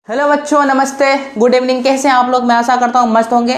Hello बच्चों, नमस्ते, good evening. कैसे हैं आप लोग? मैं आशा करता हूँ मस्त होंगे।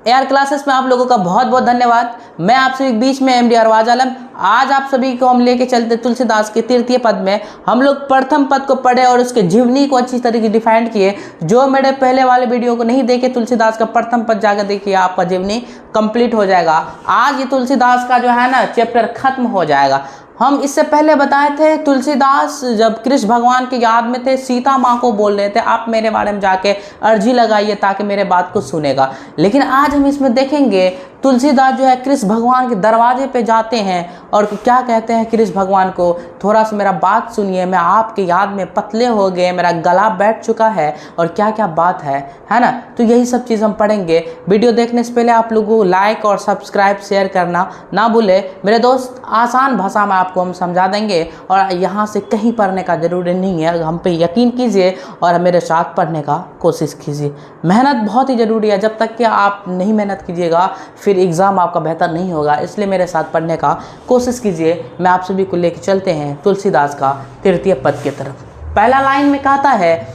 एआर क्लासेस में आप लोगों का बहुत बहुत धन्यवाद। मैं आप सभी के बीच में एमडी अरवाज आलम। आज आप सभी को हम लेके चलते तुलसीदास के तृतीय पद में। हम लोग प्रथम पद को पढ़े और उसके जीवनी को अच्छी तरीके डिफाइन किए। जो मेरे पहले वाले वीडियो को नहीं देखे, तुलसीदास का प्रथम पद जाकर देखिए, आपका जीवनी कंप्लीट हो जाएगा। आज ये तुलसीदास का जो है ना चैप्टर खत्म हो जाएगा। हम इससे पहले बताए थे तुलसीदास जब कृष्ण भगवान की याद में थे, सीता माँ को बोल रहे थे आप मेरे बारे में जाके अर्जी लगाइए ताकि मेरे बात को सुनेगा। लेकिन आज हम इसमें देखेंगे तुलसीदास जो है कृष्ण भगवान के दरवाजे पे जाते हैं और क्या कहते हैं कृष्ण भगवान को, थोड़ा सा मेरा बात सुनिए, मैं आपकी याद में पतले हो गए, मेरा गला बैठ चुका है और क्या क्या बात है ना। तो यही सब चीज़ हम पढ़ेंगे। वीडियो देखने से पहले आप लोगों को लाइक और सब्सक्राइब शेयर करना ना भूले मेरे दोस्त। आसान भाषा में आपको हम समझा देंगे और यहाँ से कहीं पढ़ने का ज़रूरी नहीं है। हम पे यकीन कीजिए और मेरे साथ पढ़ने का कोशिश कीजिए। मेहनत बहुत ही ज़रूरी है। जब तक कि आप नहीं मेहनत कीजिएगा फिर एग्ज़ाम आपका बेहतर नहीं होगा। इसलिए मेरे साथ पढ़ने का कोशिश कीजिए। मैं आप सभी को लेकर चलते हैं तुलसीदास का तृतीय पद की तरफ। पहला लाइन में कहता है,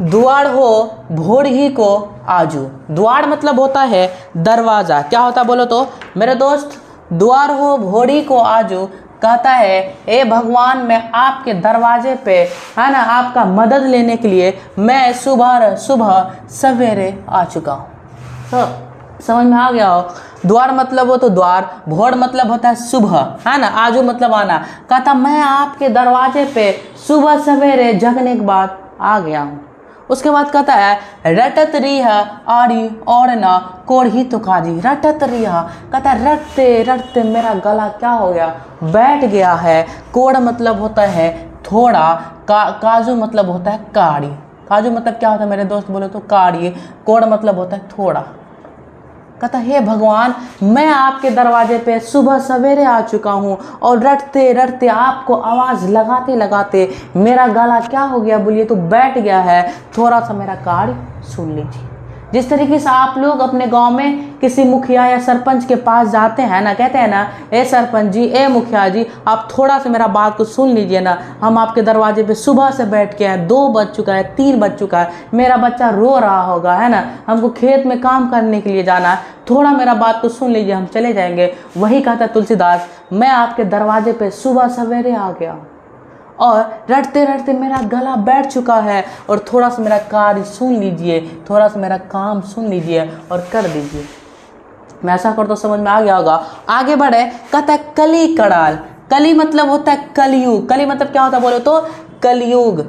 द्वार हो भोर ही को आजू। द्वार मतलब होता है दरवाज़ा। क्या होता है बोलो तो मेरे दोस्त? द्वार हो भोरी को आजू कहता है ए भगवान, मैं आपके दरवाजे पे है ना आपका मदद लेने के लिए मैं सुबह सवेरे आ चुका हूँ। तो समझ में आ गया हो? द्वार मतलब हो तो द्वार, भोर मतलब होता है सुबह, है ना, आजू मतलब आना। कहता मैं आपके दरवाजे पे सुबह सवेरे जगने के बाद आ गया हूँ। उसके बाद कहता है रटत रिह आरी और ना कोढ़ी तो काजी। रटत रिह कहता है रटते रटते मेरा गला क्या हो गया, बैठ गया है। कोढ़ मतलब होता है थोड़ा, काजू मतलब होता है काड़ी। काजू मतलब क्या होता है मेरे दोस्त बोले तो काड़ी। कोढ़ मतलब होता है थोड़ा। कहता हे भगवान, मैं आपके दरवाजे पे सुबह सवेरे आ चुका हूँ और रटते रटते आपको आवाज़ लगाते लगाते मेरा गला क्या हो गया बोलिए तो बैठ गया है। थोड़ा सा मेरा कार्य सुन लीजिए। जिस तरीके से आप लोग अपने गांव में किसी मुखिया या सरपंच के पास जाते हैं ना, कहते हैं ना ए सरपंच जी, ए मुखिया जी, आप थोड़ा सा मेरा बात को सुन लीजिए ना। हम आपके दरवाजे पे सुबह से बैठ के हैं, 2 बज चुका है, 3 बज चुका है, मेरा बच्चा रो रहा होगा, है ना, हमको खेत में काम करने के लिए जाना है, थोड़ा मेरा बात को सुन लीजिए, हम चले जाएंगे। वही कहता है तुलसीदास, मैं आपके दरवाजे पे सुबह सवेरे आ गया और रटते रटते मेरा गला बैठ चुका है और थोड़ा सा मेरा कार्य सुन लीजिए, थोड़ा सा मेरा काम सुन लीजिए और कर दीजिए। मैं ऐसा कर तो समझ में आ गया होगा। आगे बढ़े, कहता है कली कराल। कली मतलब होता है कलयुग। कली मतलब क्या होता है बोलो तो कलयुग,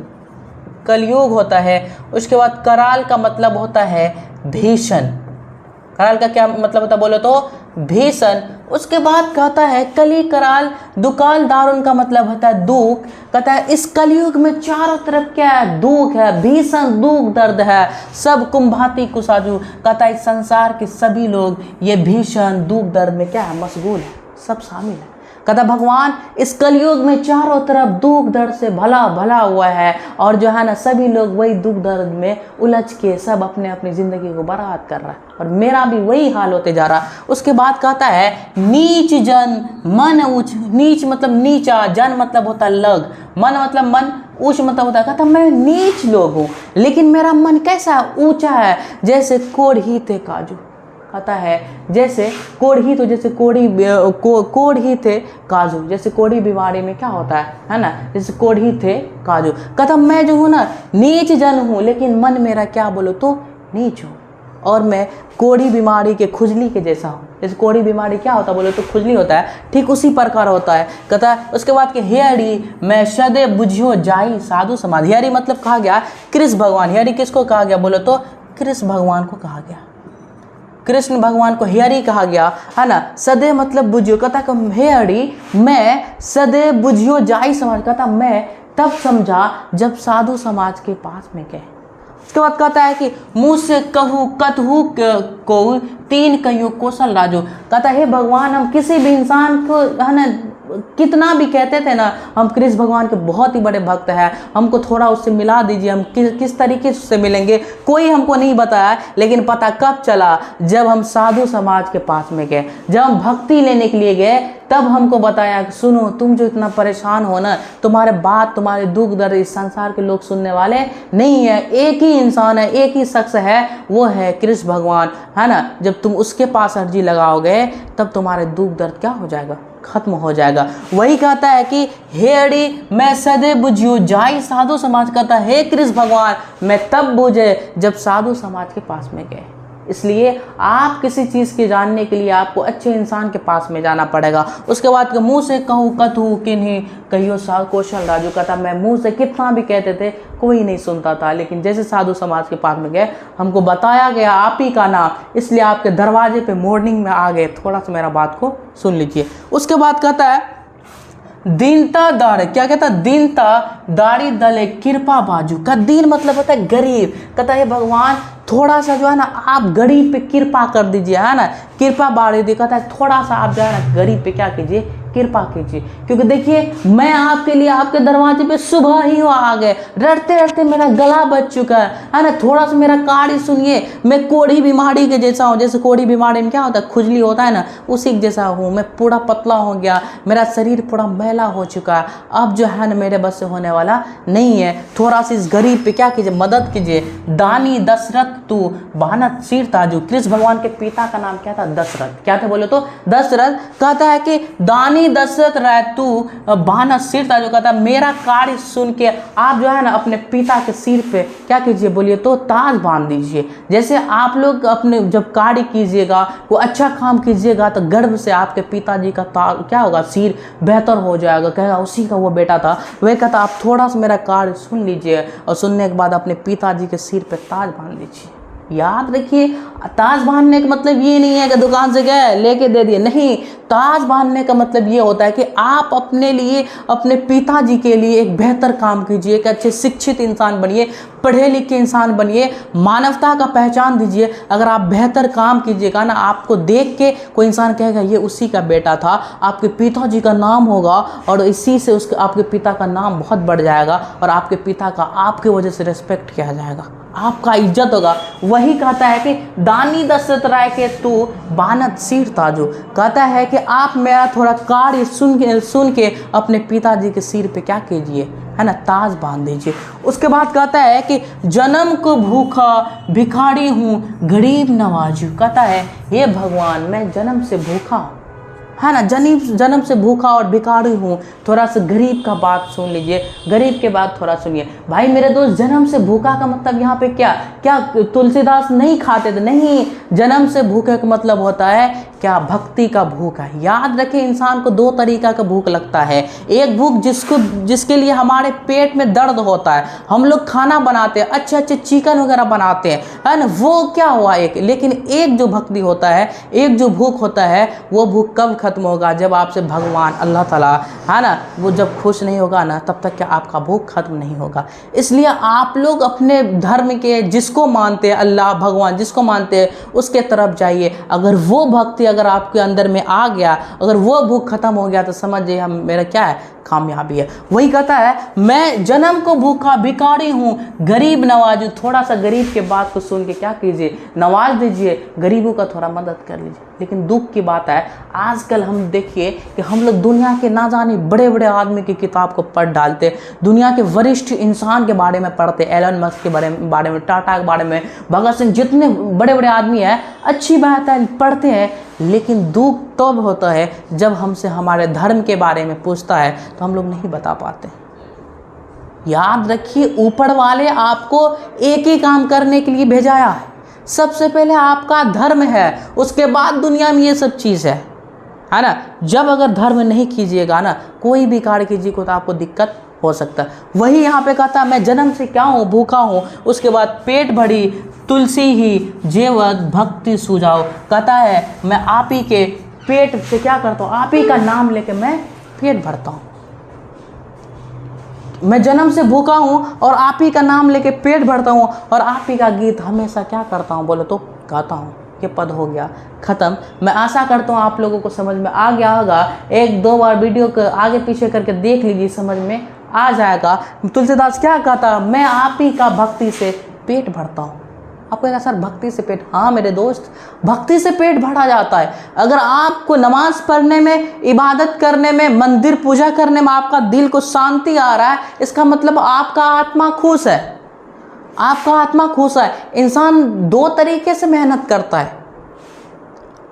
कलयुग होता है। उसके बाद कराल का मतलब होता है भीषण। कराल का क्या मतलब होता है बोलो तो भीषण। उसके बाद कहता है कली कराल दुकाल दारुन का मतलब होता है दुख। कहता है इस कलयुग में चारों तरफ क्या है, दुख है, भीषण दुख दर्द है, सब कुंभाती कुसाजू। कहता है इस संसार के सभी लोग ये भीषण दुख दर्द में क्या है, मशगूल है, सब शामिल है। कहता भगवान इस कलयुग में चारों तरफ दुख दर्द से भला भला हुआ है और जो है ना सभी लोग वही दुख दर्द में उलझ के सब अपने अपनी ज़िंदगी को बर्बाद कर रहा है और मेरा भी वही हाल होते जा रहा। उसके बाद कहता है नीच जन मन ऊंच। नीच मतलब नीचा, जन मतलब होता है लग, मन मतलब मन, ऊंच मतलब होता है। कहता मैं नीच लोग हूँ लेकिन मेरा मन कैसा है, ऊँचा है, जैसे कोढ़ी थे काजू। कहता है जैसे कोढ़ी, तो जैसे कोढ़ी थे काजू, जैसे कोढ़ी बीमारी में क्या होता है ना, जैसे कोढ़ी थे काजू। कहता मैं जो हूँ ना नीच जन हूँ लेकिन मन मेरा क्या बोलो तो नीच हूँ और मैं कोढ़ी बीमारी के खुजली के जैसा हूँ। जैसे कोढ़ी बीमारी क्या होता है बोलो तो खुजली होता है, ठीक उसी प्रकार होता है। कहता है उसके बाद कि हेयरी मैं सदे बुझियो जाई साधु समाज। हेयरी मतलब कहा गया कृष्ण भगवान। हेयरी किसको कहा गया बोलो तो कृष्ण भगवान को कहा गया। कृष्ण भगवान को हेयरी कहा गया, है ना। सदे मतलब बुझियो। कहता हेयरी मैं सदे बुझियो जाई समाज। कहता मैं तब समझा जब साधु समाज के पास में गए। उसके बाद कहता है कि मुँह से कहूँ कतहु को 3 कहियो कौशल राजो। कहता हे भगवान हम किसी भी इंसान को है ना कितना भी कहते थे ना हम कृष्ण भगवान के बहुत ही बड़े भक्त हैं, हमको थोड़ा उससे मिला दीजिए, हम किस तरीके से मिलेंगे, कोई हमको नहीं बताया। लेकिन पता कब चला, जब हम साधु समाज के पास में गए, जब हम भक्ति लेने के लिए गए, तब हमको बताया कि सुनो, तुम जो इतना परेशान हो ना, तुम्हारे बात, तुम्हारे दुख दर्द इस संसार के लोग सुनने वाले नहीं है। एक ही इंसान है, एक ही शख्स है, वो है कृष्ण भगवान, है ना। जब तुम उसके पास अर्जी लगाओगे तब तुम्हारे दुख दर्द क्या हो जाएगा, खत्म हो जाएगा। वही कहता है कि हे अड़ी मैं सदैव बुझियो जाई साधु समाज, कहता है हे कृष्ण भगवान मैं तब बुझे जब साधु समाज के पास में गए। इसलिए आप किसी चीज़ के जानने के लिए आपको अच्छे इंसान के पास में जाना पड़ेगा। उसके बाद मुंह से कहूँ कथू किन्हीं कहियो सा कौशल राजू, कहता मैं मुंह से कितना भी कहते थे कोई नहीं सुनता था, लेकिन जैसे साधु समाज के पास में गए हमको बताया गया आप ही का नाम, इसलिए आपके दरवाजे पे मॉर्निंग में आ गए। थोड़ा सा मेरा बात को सुन लीजिए। उसके बाद कहता है दीनता दाढ़, क्या कहता है, दीनता दाढ़ी दले कृपा बाजू का, दीन मतलब होता है गरीब। कहता है भगवान थोड़ा सा जो है ना आप गरीब पे कृपा कर दीजिए, है ना, कृपा बाढ़ी दी। कहता है थोड़ा सा आप जो है ना गरीब पे क्या कीजिए, कृपा कीजिए। क्योंकि देखिए मैं आपके लिए आपके दरवाजे पे सुबह ही आ गए, रटते रटते मेरा गला बच चुका है ना, थोड़ा सा मेरा कार्य सुनिए। मैं कोढ़ी बीमारी के जैसा हूँ, जैसे कोढ़ी बीमारी में क्या होता है, खुजली होता है ना, उसी के जैसा हूँ। मैं पूरा पतला हो गया, मेरा शरीर पूरा मैला हो चुका है, अब जो है ना मेरे बस से होने वाला नहीं है। थोड़ा सा इस गरीब पे क्या कीजिए, मदद कीजिए। दानी दशरथ तू बानत सिर ताजू, कृष्ण भगवान के पिता का नाम क्या था, दशरथ। क्या था बोले तो दशरथ। कहता है कि दानी दशरथ राय तू बानत सिर ताजू, कहता मेरा कार्य सुन के आप जो है ना अपने पिता के सिर पे क्या कीजिए बोलिए तो ताज बांध दीजिए। जैसे आप लोग अपने जब कार्य कीजिएगा, वो अच्छा काम कीजिएगा, तो गर्व से आपके पिताजी का क्या होगा, सिर बेहतर हो जाएगा, कहेगा उसी का वो बेटा था। वह कहता आप थोड़ा सा मेरा कार्य सुन लीजिए और सुनने के बाद अपने पिताजी के सिर पे ताज बांध दीजिए। याद रखिए, ताज बांधने का मतलब ये नहीं है कि दुकान से गए लेके दे दिए, नहीं। ताज बांधने का मतलब ये होता है कि आप अपने लिए, अपने पिताजी के लिए एक बेहतर काम कीजिए, एक अच्छे शिक्षित इंसान बनिए, पढ़े लिखे इंसान बनिए, मानवता का पहचान दीजिए। अगर आप बेहतर काम कीजिएगा ना, आपको देख के कोई इंसान कहेगा ये उसी का बेटा था, आपके पिताजी का नाम होगा और इसी से उसके आपके पिता का नाम बहुत बढ़ जाएगा और आपके पिता का आपके वजह से रिस्पेक्ट किया जाएगा, आपका इज्जत होगा। वही कहता है कि दानी दशरथ राय के तू बानत सिर ताजू, कहता है कि आप मेरा थोड़ा कार्य सुन के अपने पिताजी के सिर पे क्या कीजिए, है ना, ताज बांध दीजिए। उसके बाद कहता है कि जन्म को भूखा भिखारी हूँ गरीब नवाजू, कहता है हे भगवान मैं जन्म से भूखा हूँ, है ना, जन्म से भूखा और भिखारी हूँ। थोड़ा सा गरीब का बात सुन लीजिए, गरीब के बाद थोड़ा सुनिए। भाई मेरे दोस्त, जन्म से भूखा का मतलब यहाँ पे क्या तुलसीदास नहीं खाते थे, नहीं। जन्म से भूखे का मतलब होता है क्या, भक्ति का भूख है। याद रखें, इंसान को दो तरीका का भूख लगता है। एक भूख जिसके लिए हमारे पेट में दर्द होता है, हम लोग खाना बनाते हैं, अच्छे अच्छे चिकन वगैरह बनाते हैं, है ना, वो क्या हुआ एक। लेकिन एक जो भक्ति होता है, एक जो भूख होता है, वो भूख कब खत्म होगा, जब आपसे भगवान अल्लाह ताला, है ना, वो जब खुश नहीं होगा ना, तब तक क्या आपका भूख खत्म नहीं होगा। इसलिए आप लोग अपने धर्म के जिसको मानते हैं, अल्लाह भगवान जिसको मानते हैं, उसके तरफ जाइए। अगर वो भक्ति अगर आपके अंदर में आ गया, अगर वो भूख खत्म हो गया, तो समझिए हम मेरा क्या है, कामयाबी है। वही कहता है मैं जन्म को भूखा भिखारी हूँ गरीब नवाजू। थोड़ा सा गरीब के बात को सुन के क्या कीजिए, नवाज दीजिए, गरीबों का थोड़ा मदद कर लीजिए। लेकिन दुख की बात है, आजकल हम देखिए कि हम लोग दुनिया के ना जाने बड़े बड़े आदमी की किताब को पढ़ डालते, दुनिया के वरिष्ठ इंसान के बारे में पढ़ते, एलन मस्क के बारे में, टाटा के बारे में, भगत सिंह, जितने बड़े बड़े आदमी हैं, अच्छी बात है पढ़ते हैं। लेकिन दुख तब होता है जब हमसे हमारे धर्म के बारे में पूछता है तो हम लोग नहीं बता पाते। याद रखिए, ऊपर वाले आपको एक ही काम करने के लिए भेजाया है। सबसे पहले आपका धर्म है, उसके बाद दुनिया में ये सब चीज़ है ना। जब अगर धर्म नहीं कीजिएगा ना, कोई भी कार्य कीजिएगा तो आपको दिक्कत हो सकता है। वही यहाँ पे कहता है मैं जन्म से क्या हूँ, भूखा हूँ। उसके बाद पेट भरी तुलसी ही जेवत भक्ति सुझाओ, कहता है मैं आप ही के पेट से क्या करता हूँ, आप ही का नाम लेके मैं पेट भरता हूँ। मैं जन्म से भूखा हूँ और आप ही का नाम लेके पेट भरता हूँ और आप ही का गीत हमेशा क्या करता हूँ बोले तो गाता हूँ। के पद हो गया ख़त्म। मैं आशा करता हूँ आप लोगों को समझ में आ गया होगा। एक दो बार वीडियो को आगे पीछे करके देख लीजिए, समझ में आ जाएगा। तुलसीदास क्या कहता, मैं आप ही का भक्ति से पेट भरता हूँ। आपको कहेगा सर भक्ति से पेट, हाँ मेरे दोस्त, भक्ति से पेट भरा जाता है। अगर आपको नमाज पढ़ने में, इबादत करने में, मंदिर पूजा करने में आपका दिल को शांति आ रहा है, इसका मतलब आपका आत्मा खुश है, आपका आत्मा खुश है। इंसान दो तरीके से मेहनत करता है।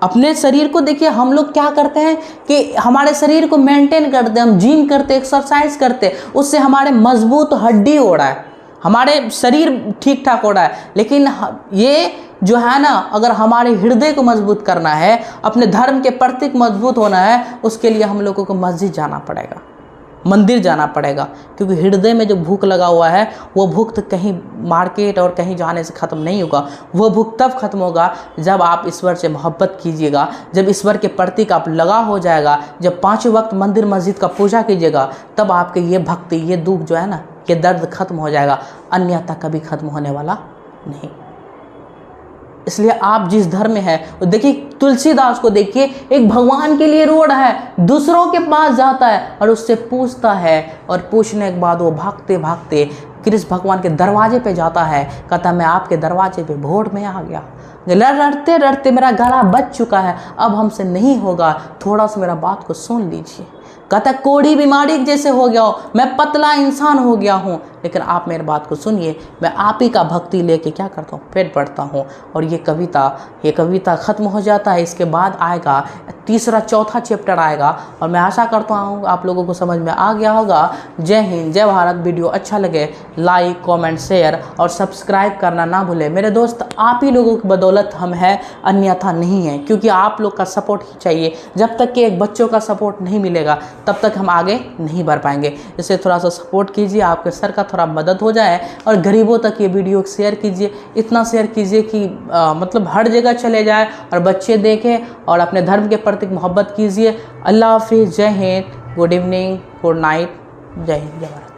अपने शरीर को देखिए, हम लोग क्या करते हैं कि हमारे शरीर को मेंटेन करते हैं, हम जिम करते, एक्सरसाइज करते, उससे हमारे मजबूत हड्डी हो रहा है, हमारे शरीर ठीक ठाक हो रहा है। लेकिन ये जो है ना, अगर हमारे हृदय को मजबूत करना है, अपने धर्म के प्रतीक मजबूत होना है, उसके लिए हम लोगों को मस्जिद जाना पड़ेगा, मंदिर जाना पड़ेगा। क्योंकि हृदय में जो भूख लगा हुआ है, वो भूख तो कहीं मार्केट और कहीं जाने से ख़त्म नहीं होगा। वो भूख तब ख़त्म होगा जब आप ईश्वर से मोहब्बत कीजिएगा, जब ईश्वर के प्रतीक आप लगा हो जाएगा, जब 5 वक्त मंदिर मस्जिद का पूजा कीजिएगा, तब आपके ये भक्ति, ये दुख जो है ना, ये दर्द ख़त्म हो जाएगा। अन्यथा कभी ख़त्म होने वाला नहीं। इसलिए आप जिस धर्म में हैं, देखिए तुलसीदास को देखिए, एक भगवान के लिए रोड है, दूसरों के पास जाता है और उससे पूछता है, और पूछने के बाद वो भागते भागते कृष्ण भगवान के दरवाजे पे जाता है। कहता मैं आपके दरवाजे पे भोर में आ गया, लड़ते लड़ते मेरा गला बच चुका है, अब हमसे नहीं होगा, थोड़ा सा मेरा बात को सुन लीजिए। कहता कोढ़ी बीमारी जैसे हो गया हो, मैं पतला इंसान हो गया हूँ, लेकिन आप मेरी बात को सुनिए, मैं आप ही का भक्ति लेके क्या करता हूँ, पेट पढ़ता हूँ। और ये कविता ख़त्म हो जाता है। इसके बाद आएगा तीसरा चौथा चैप्टर आएगा, और मैं आशा करता हूँ आप लोगों को समझ में आ गया होगा। जय हिंद, जय भारत। वीडियो अच्छा लगे लाइक, कमेंट, शेयर और सब्सक्राइब करना ना भूलें मेरे दोस्त। आप ही लोगों की बदौलत हम हैं, अन्यथा नहीं है, क्योंकि आप लोग का सपोर्ट ही चाहिए। जब तक कि एक बच्चों का सपोर्ट नहीं मिलेगा, तब तक हम आगे नहीं बढ़ पाएंगे। इसे थोड़ा सा सपोर्ट कीजिए, आपके सर का थोड़ा मदद हो जाए, और गरीबों तक ये वीडियो शेयर कीजिए, इतना शेयर कीजिए कि मतलब हर जगह चले जाए और बच्चे देखें, और अपने धर्म के प्रति मोहब्बत कीजिए। अल्लाह हाफिज़, जय Hind, good evening, good night, जय हिंद, जय भारत।